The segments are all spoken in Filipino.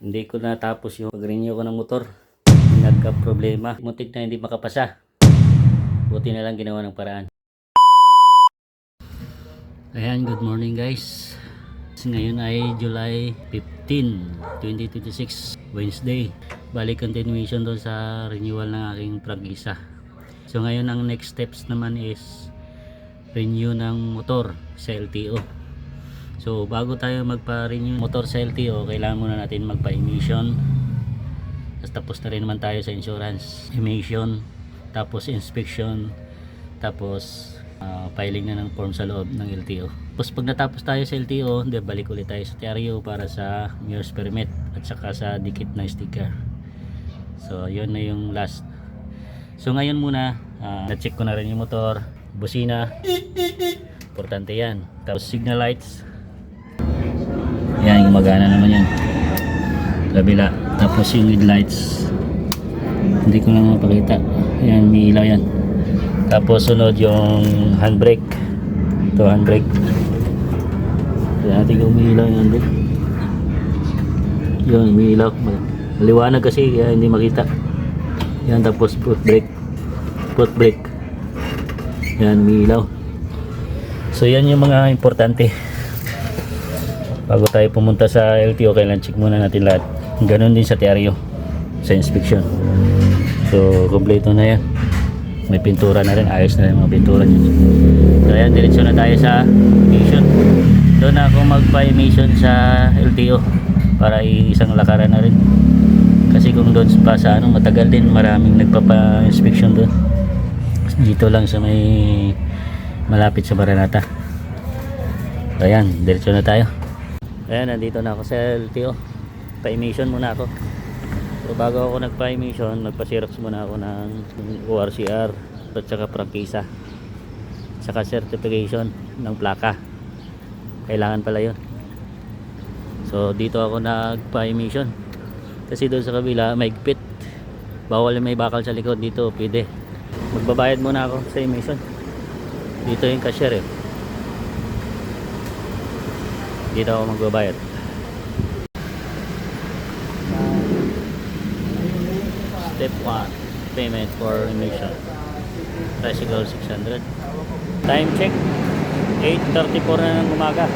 Hindi ko natapos yung pag-renew ko ng motor. Nagka-problema. Muntik na hindi makapasa. Buti na lang ginawa ng paraan. Ayan, good morning guys. Ngayon ay July 15, 2026, Wednesday. Balik continuation doon sa renewal ng aking prangkisa. So ngayon ang next steps naman is renew ng motor sa LTO. So bago tayo magpa-renew motor sa LTO, kailangan muna natin magpa-emission. Tapos na rin naman tayo sa insurance, emission, tapos inspection, tapos filing na ng form sa loob ng LTO. Tapos pag natapos tayo sa LTO, balik ulit tayo sa TRO para sa mirrors permit at saka sa dikit na sticker. So yun na yung last. So ngayon muna, na-check ko na rin yung motor, busina, importante yan. Tapos signal lights, yan, gumagana naman yan. Kabila. Tapos yung headlights, hindi ko lang mapakita. Yan, may ilaw yan. Tapos sunod yung handbrake. Ito handbrake. Tignan natin kung may ilaw yung handbrake. Yun, may ilaw. Maliwanag kasi kaya hindi makita. Yan, tapos foot brake. Foot brake. Yan, may ilaw. So yan yung mga importante. Bago tayo pumunta sa LTO, kailan check muna natin lahat. Ganon din sa TRO, sa inspection. So kompleto na yan. May pintura na rin, ayos na rin mga pintura niya. So ayan, diretso na tayo sa emission. Doon na ako magpa-emission sa LTO para isang lakaran na rin. Kasi kung doon pa sa matagal din, maraming nagpapa-inspection doon. Dito lang sa may malapit sa Maranata. So ayan, diretso na tayo. Ayan, nandito na ako sa LTO. Pa-emission muna ako. So bago ako nagpa-emission, nagpa-xerox muna ako ng ORCR at saka prangkisa, saka certification ng plaka. Kailangan pala yun. So dito ako nagpa-emission kasi doon sa kabila mahigpit, bawal may bakal sa likod. Dito pwede. Magbabayad muna ako sa emission. Dito yung cashier eh. Dito ako magbabayad. Step 1, payment for emission. Tricycle 600. Time check 8:34 na ng umaga.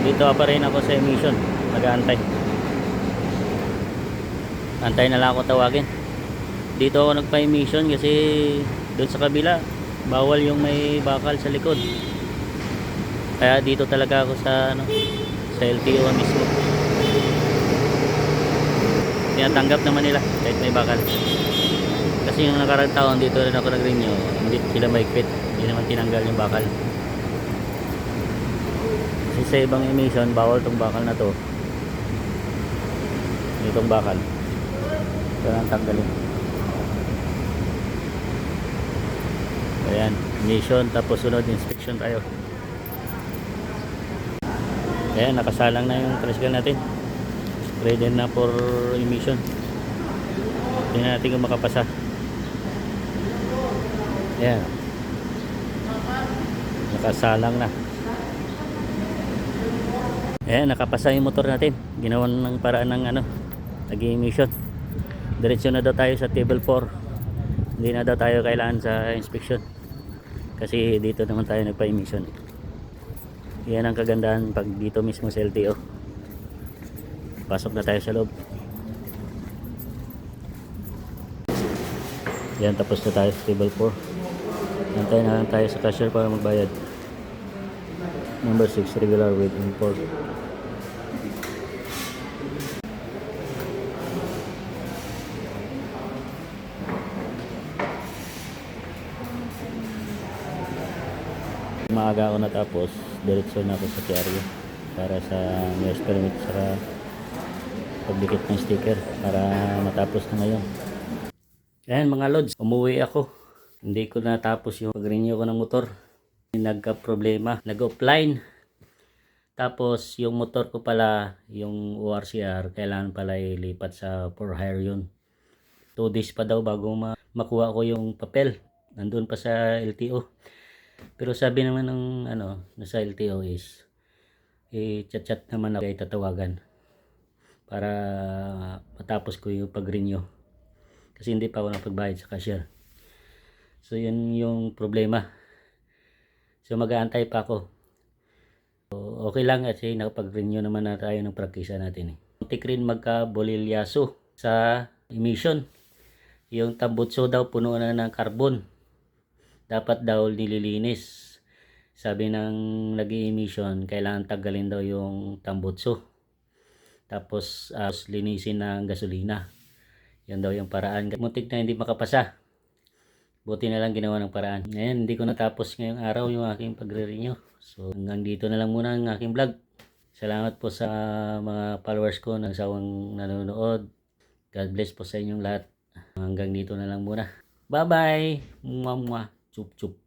Dito pa rin ako sa emission. Nag-aantay. Antay na lang ako tawagin. Dito ako nagpa-emission kasi doon sa kabila bawal yung may bakal sa likod. Kaya dito talaga ako sa sa LTO mismo. Tinatanggap naman nila kahit may bakal. Kasi yung nakarang taon dito rin ako nag-renew, hindi sila mahigpit, hindi naman tinanggal yung bakal. Kasi sa ibang emission, bawal tong bakal na to. Itong bakal ito ang tanggalin. Ayan, emission, tapos sunod inspection tayo. Ayan, nakasalang na yung tricycle natin. Ready na for emission. Tingnan natin kung makapasa. Ayan, nakasalang na. Ayan, nakapasa yung motor natin. Ginawa ng paraan ng nag-emission. Diretso na daw tayo sa table 4. Hindi na daw tayo kailangan sa inspection kasi dito naman tayo nagpa-emission. Yan ang kagandahan pag dito mismo sa LTO. Pasok na tayo sa loob. Yan, tapos na tayo sa table 4. Nantayin na lang tayo sa cashier para magbayad. Number 6, regular with import. Maaga ako natapos, diretso na ako sa TRO para sa mirrors permit sa pagdikit ng sticker para matapos na ngayon. Ayan mga lods, umuwi ako. Hindi ko natapos yung pag-renew ko ng motor. Nagka-problema, nag-offline. Tapos yung motor ko pala, yung ORCR, kailangan pala ilipat sa for hire yun. 2 days pa daw bago makuha ko yung papel. Nandun pa sa LTO. Pero sabi naman ng nasa LTO is chat-chat naman ako ay tatawagan para matapos ko yung pag-renew. Kasi hindi pa ako nakapagbayad sa cashier. So yun yung problema. So mag-aantay pa ako. So, okay lang kasi nakapag-renew naman na tayo ng prangkisa natin. Muntik rin magka-bolilyaso sa emission. Yung tambutso daw puno na ng carbon. Dapat daw nililinis. Sabi ng nag-i-emission, kailangan tagalin daw yung tambutso. Tapos linisin ng gasolina. Yan daw yung paraan. Muntik na hindi makapasa. Buti na lang ginawa ng paraan. Ngayon, hindi ko natapos ngayong araw yung aking pagre-renew. So hanggang dito na lang muna ang aking vlog. Salamat po sa mga followers ko na sawang nanonood. God bless po sa inyong lahat. Hanggang dito na lang muna. Bye-bye! Mwah mwah! Chup chup!